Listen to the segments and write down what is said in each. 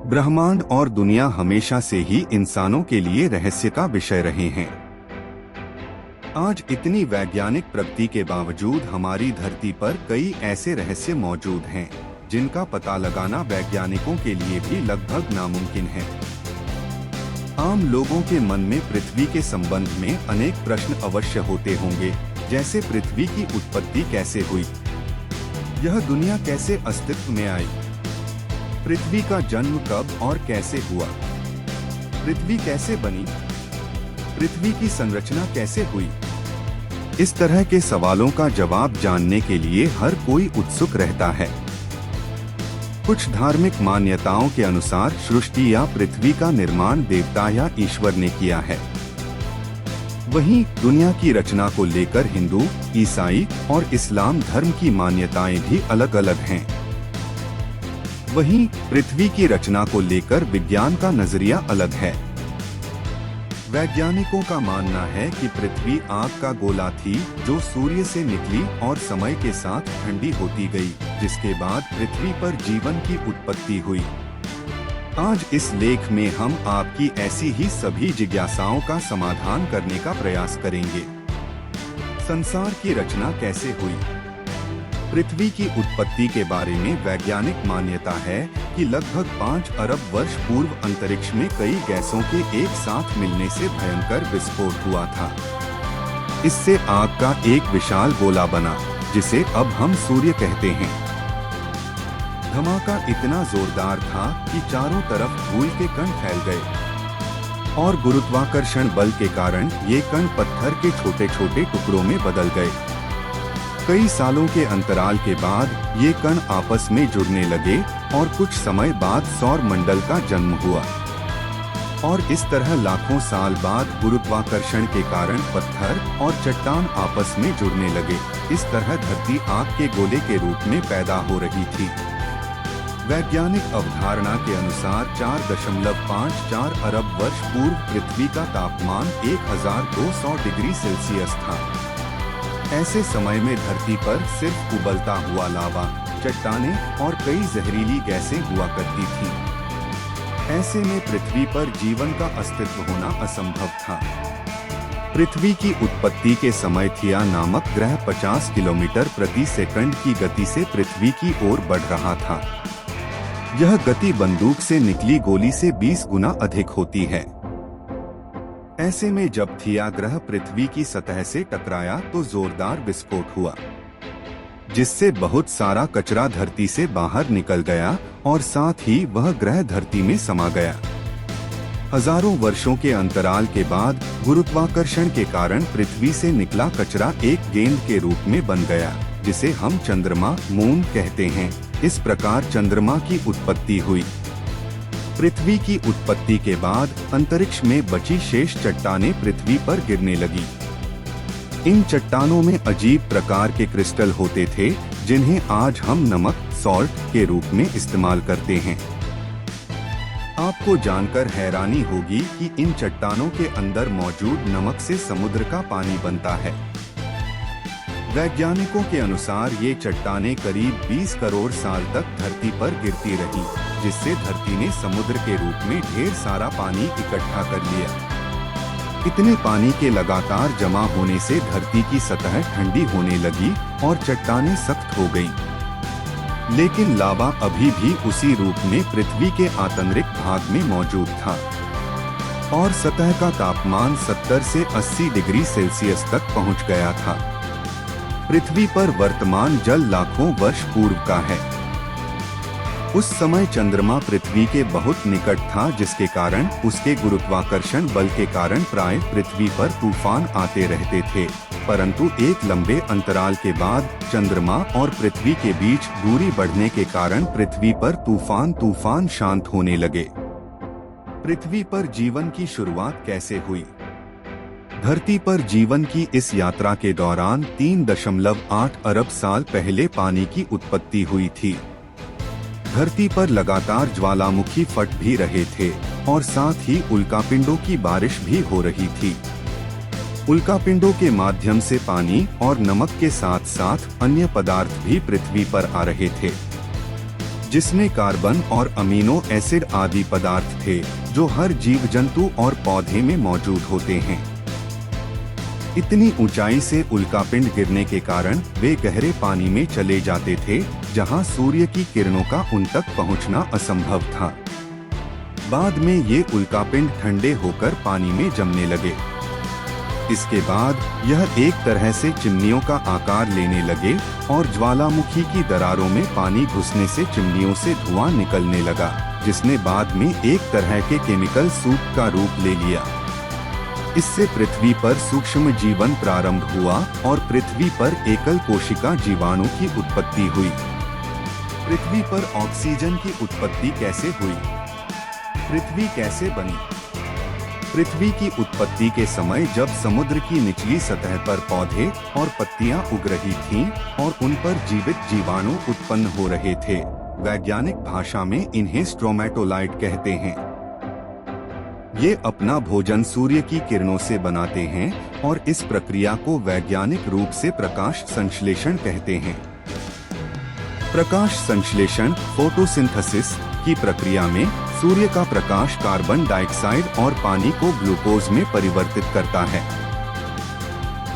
ब्रह्मांड और दुनिया हमेशा से ही इंसानों के लिए रहस्य का विषय रहे हैं। आज इतनी वैज्ञानिक प्रगति के बावजूद हमारी धरती पर कई ऐसे रहस्य मौजूद हैं, जिनका पता लगाना वैज्ञानिकों के लिए भी लगभग नामुमकिन है। आम लोगों के मन में पृथ्वी के संबंध में अनेक प्रश्न अवश्य होते होंगे, जैसे पृथ्वी की उत्पत्ति कैसे हुई, यह दुनिया कैसे अस्तित्व में आई, पृथ्वी का जन्म कब और कैसे हुआ, पृथ्वी कैसे बनी, पृथ्वी की संरचना कैसे हुई। इस तरह के सवालों का जवाब जानने के लिए हर कोई उत्सुक रहता है। कुछ धार्मिक मान्यताओं के अनुसार सृष्टि या पृथ्वी का निर्माण देवता या ईश्वर ने किया है। वहीं दुनिया की रचना को लेकर हिंदू, ईसाई और इस्लाम धर्म की मान्यताएं भी अलग अलग हैं। वहीं पृथ्वी की रचना को लेकर विज्ञान का नजरिया अलग है। वैज्ञानिकों का मानना है कि पृथ्वी आग का गोला थी जो सूर्य से निकली और समय के साथ ठंडी होती गई, जिसके बाद पृथ्वी पर जीवन की उत्पत्ति हुई। आज इस लेख में हम आपकी ऐसी ही सभी जिज्ञासाओं का समाधान करने का प्रयास करेंगे। संसार की रचना कैसे हुई? पृथ्वी की उत्पत्ति के बारे में वैज्ञानिक मान्यता है कि लगभग 5 अरब वर्ष पूर्व अंतरिक्ष में कई गैसों के एक साथ मिलने से भयंकर विस्फोट हुआ था। इससे आग का एक विशाल गोला बना, जिसे अब हम सूर्य कहते हैं। धमाका इतना जोरदार था कि चारों तरफ धूल के कण फैल गए और गुरुत्वाकर्षण बल के कारण ये कण पत्थर के छोटे छोटे टुकड़ों में बदल गए। कई सालों के अंतराल के बाद ये कण आपस में जुड़ने लगे और कुछ समय बाद सौर मंडल का जन्म हुआ। और इस तरह लाखों साल बाद गुरुत्वाकर्षण के कारण पत्थर और चट्टान आपस में जुड़ने लगे। इस तरह धरती आग के गोले के रूप में पैदा हो रही थी। वैज्ञानिक अवधारणा के अनुसार 4.54 अरब वर्ष पूर्व पृथ्वी का तापमान 1200 डिग्री सेल्सियस था। ऐसे समय में धरती पर सिर्फ उबलता हुआ लावा, चट्टानें और कई जहरीली गैसें हुआ करती थीं। ऐसे में पृथ्वी पर जीवन का अस्तित्व होना असंभव था। पृथ्वी की उत्पत्ति के समय थिया नामक ग्रह 50 किलोमीटर प्रति सेकंड की गति से पृथ्वी की ओर बढ़ रहा था। यह गति बंदूक से निकली गोली से 20 गुना अधिक होती है। ऐसे में जब थिया ग्रह पृथ्वी की सतह से टकराया तो जोरदार विस्फोट हुआ, जिससे बहुत सारा कचरा धरती से बाहर निकल गया और साथ ही वह ग्रह धरती में समा गया। हजारों वर्षों के अंतराल के बाद गुरुत्वाकर्षण के कारण पृथ्वी से निकला कचरा एक गेंद के रूप में बन गया, जिसे हम चंद्रमा, मून कहते हैं। इस प्रकार चंद्रमा की उत्पत्ति हुई। पृथ्वी की उत्पत्ति के बाद अंतरिक्ष में बची शेष चट्टानें पृथ्वी पर गिरने लगी। इन चट्टानों में अजीब प्रकार के क्रिस्टल होते थे, जिन्हें आज हम नमक, सॉल्ट के रूप में इस्तेमाल करते हैं। आपको जानकर हैरानी होगी कि इन चट्टानों के अंदर मौजूद नमक से समुद्र का पानी बनता है। वैज्ञानिकों के अनुसार ये चट्टानें करीब 20 करोड़ साल तक धरती पर गिरती रहीं, जिससे धरती ने समुद्र के रूप में ढेर सारा पानी इकट्ठा कर लिया। इतने पानी के लगातार जमा होने से धरती की सतह ठंडी होने लगी और चट्टानें सख्त हो गईं। लेकिन लावा अभी भी उसी रूप में पृथ्वी के आंतरिक भाग में मौजूद था और सतह का तापमान 70 से 80 डिग्री सेल्सियस तक पहुंच गया था। पृथ्वी पर वर्तमान जल लाखों वर्ष पूर्व का है। उस समय चंद्रमा पृथ्वी के बहुत निकट था, जिसके कारण उसके गुरुत्वाकर्षण बल के कारण प्राय पृथ्वी पर तूफान आते रहते थे। परंतु एक लंबे अंतराल के बाद चंद्रमा और पृथ्वी के बीच दूरी बढ़ने के कारण पृथ्वी पर तूफान शांत होने लगे। पृथ्वी पर जीवन की शुरुआत कैसे हुई? धरती पर जीवन की इस यात्रा के दौरान 3.8 अरब साल पहले पानी की उत्पत्ति हुई थी। धरती पर लगातार ज्वालामुखी फट भी रहे थे और साथ ही उल्कापिंडों की बारिश भी हो रही थी। उल्कापिंडों के माध्यम से पानी और नमक के साथ साथ अन्य पदार्थ भी पृथ्वी पर आ रहे थे। जिसमें कार्बन और अमीनो एसिड आदि पदार्थ थे जो हर जीव जंतु और पौधे में मौजूद होते हैं। इतनी ऊंचाई से उल्कापिंड गिरने के कारण वे गहरे पानी में चले जाते थे, जहां सूर्य की किरणों का उन तक पहुंचना असंभव था। बाद में ये उल्कापिंड ठंडे होकर पानी में जमने लगे। इसके बाद यह एक तरह से चिमनियों का आकार लेने लगे और ज्वालामुखी की दरारों में पानी घुसने से चिमनियों से धुआं निकलने लगा, जिसने बाद में एक तरह के केमिकल सूप का रूप ले लिया। इससे पृथ्वी पर सूक्ष्म जीवन प्रारंभ हुआ और पृथ्वी पर एकल कोशिका जीवाणु की उत्पत्ति हुई। पृथ्वी पर ऑक्सीजन की उत्पत्ति कैसे हुई? पृथ्वी कैसे बनी? पृथ्वी की उत्पत्ति के समय जब समुद्र की निचली सतह पर पौधे और पत्तियां उग रही थीं और उन पर जीवित जीवाणु उत्पन्न हो रहे थे, वैज्ञानिक भाषा में इन्हें स्ट्रोमेटोलाइट कहते हैं। ये अपना भोजन सूर्य की किरणों से बनाते हैं और इस प्रक्रिया को वैज्ञानिक रूप से प्रकाश संश्लेषण कहते हैं। प्रकाश संश्लेषण फोटोसिंथेसिस की प्रक्रिया में सूर्य का प्रकाश कार्बन डाइऑक्साइड और पानी को ग्लूकोज में परिवर्तित करता है।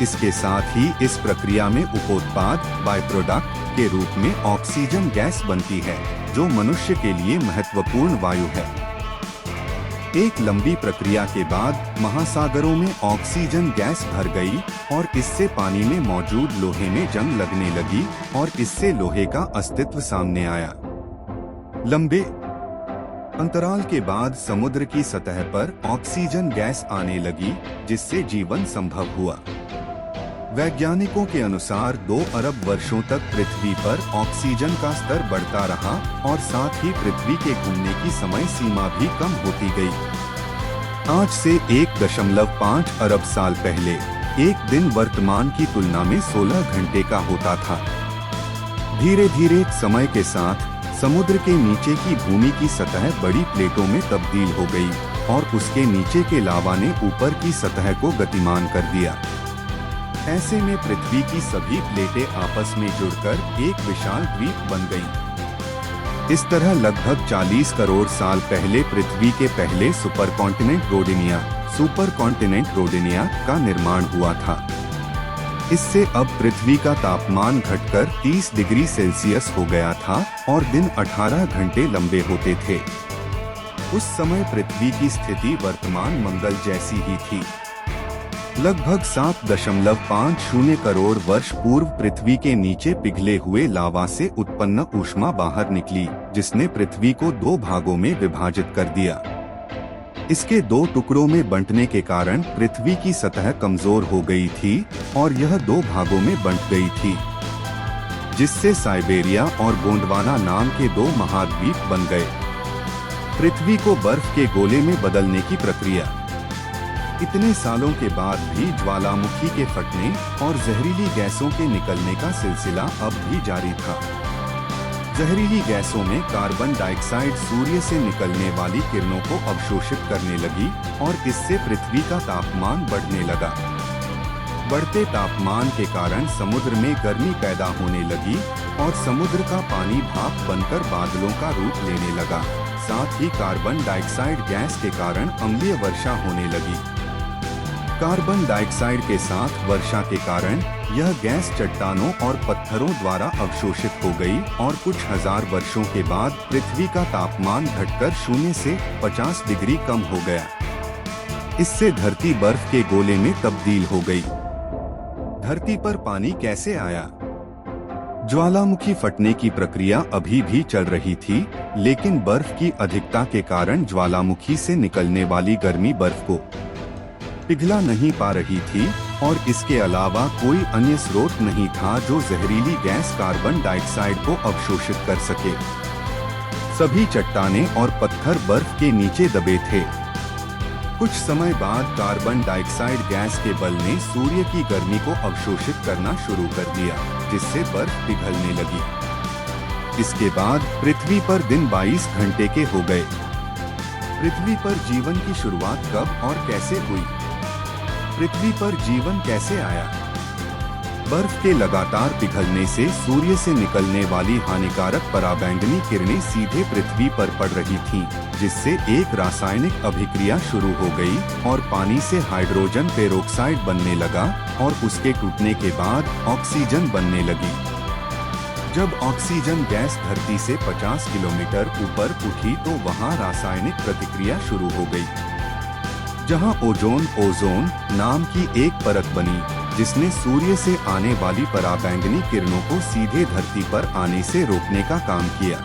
इसके साथ ही इस प्रक्रिया में उपोत्पाद बाय प्रोडक्ट के रूप में ऑक्सीजन गैस बनती है, जो मनुष्य के लिए महत्वपूर्ण वायु है। एक लंबी प्रक्रिया के बाद महासागरों में ऑक्सीजन गैस भर गई और इससे पानी में मौजूद लोहे में जंग लगने लगी और इससे लोहे का अस्तित्व सामने आया। लंबे अंतराल के बाद समुद्र की सतह पर ऑक्सीजन गैस आने लगी, जिससे जीवन संभव हुआ। वैज्ञानिकों के अनुसार 2 अरब वर्षों तक पृथ्वी पर ऑक्सीजन का स्तर बढ़ता रहा और साथ ही पृथ्वी के घूमने की समय सीमा भी कम होती गई। आज से 1.5 अरब साल पहले एक दिन वर्तमान की तुलना में 16 घंटे का होता था। धीरे धीरे समय के साथ समुद्र के नीचे की भूमि की सतह बड़ी प्लेटों में तब्दील हो गई और उसके नीचे के लावा ने ऊपर की सतह को गतिमान कर दिया। ऐसे में पृथ्वी की सभी प्लेटें आपस में जुड़कर एक विशाल द्वीप बन गईं। इस तरह लगभग 40 करोड़ साल पहले पृथ्वी के पहले सुपर कॉन्टिनेंट रोडेनिया का निर्माण हुआ था। इससे अब पृथ्वी का तापमान घटकर 30 डिग्री सेल्सियस हो गया था और दिन 18 घंटे लंबे होते थे। उस समय पृथ्वी की स्थिति वर्तमान मंगल जैसी ही थी। लगभग 7.50 करोड़ वर्ष पूर्व पृथ्वी के नीचे पिघले हुए लावा से उत्पन्न ऊष्मा बाहर निकली, जिसने पृथ्वी को 2 भागों में विभाजित कर दिया। इसके 2 टुकड़ों में बंटने के कारण पृथ्वी की सतह कमजोर हो गई थी और यह 2 भागों में बंट गई थी, जिससे साइबेरिया और गोंडवाना नाम के 2 महाद्वीप बन गए। पृथ्वी को बर्फ के गोले में बदलने की प्रक्रिया इतने सालों के बाद भी ज्वालामुखी के फटने और जहरीली गैसों के निकलने का सिलसिला अब भी जारी था। जहरीली गैसों में कार्बन डाइऑक्साइड सूर्य से निकलने वाली किरणों को अवशोषित करने लगी और इससे पृथ्वी का तापमान बढ़ने लगा। बढ़ते तापमान के कारण समुद्र में गर्मी पैदा होने लगी और समुद्र का पानी भाप बनकर बादलों का रूप लेने लगा। साथ ही कार्बन डाइऑक्साइड गैस के कारण अम्लीय वर्षा होने लगी। कार्बन डाइऑक्साइड के साथ वर्षा के कारण यह गैस चट्टानों और पत्थरों द्वारा अवशोषित हो गई और कुछ हजार वर्षों के बाद पृथ्वी का तापमान घटकर 0 से 50 डिग्री कम हो गया। इससे धरती बर्फ के गोले में तब्दील हो गई। धरती पर पानी कैसे आया? ज्वालामुखी फटने की प्रक्रिया अभी भी चल रही थी, लेकिन बर्फ की अधिकता के कारण ज्वालामुखी से निकलने वाली गर्मी बर्फ को पिघला नहीं पा रही थी और इसके अलावा कोई अन्य स्रोत नहीं था जो जहरीली गैस कार्बन डाइऑक्साइड को अवशोषित कर सके। सभी चट्टानें और पत्थर बर्फ के नीचे दबे थे। कुछ समय बाद कार्बन डाइऑक्साइड गैस के बल ने सूर्य की गर्मी को अवशोषित करना शुरू कर दिया, जिससे बर्फ पिघलने लगी। इसके बाद पृथ्वी पर दिन 22 घंटे के हो गए। पृथ्वी पर जीवन की शुरुआत कब और कैसे हुई? पृथ्वी पर जीवन कैसे आया? बर्फ के लगातार पिघलने से सूर्य से निकलने वाली हानिकारक पराबैंगनी किरणें सीधे पृथ्वी पर पड़ रही थीं, जिससे एक रासायनिक अभिक्रिया शुरू हो गई और पानी से हाइड्रोजन पेरोक्साइड बनने लगा और उसके टूटने के बाद ऑक्सीजन बनने लगी। जब ऑक्सीजन गैस धरती से 50 किलोमीटर ऊपर उठी तो वहां रासायनिक प्रतिक्रिया शुरू हो गई, जहां ओजोन नाम की एक परत बनी, जिसने सूर्य से आने वाली पराबैंगनी किरणों को सीधे धरती पर आने से रोकने का काम किया।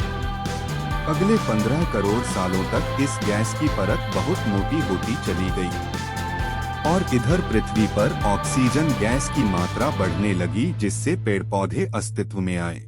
अगले 15 करोड़ सालों तक इस गैस की परत बहुत मोटी होती चली गई और इधर पृथ्वी पर ऑक्सीजन गैस की मात्रा बढ़ने लगी, जिससे पेड़ पौधे अस्तित्व में आए।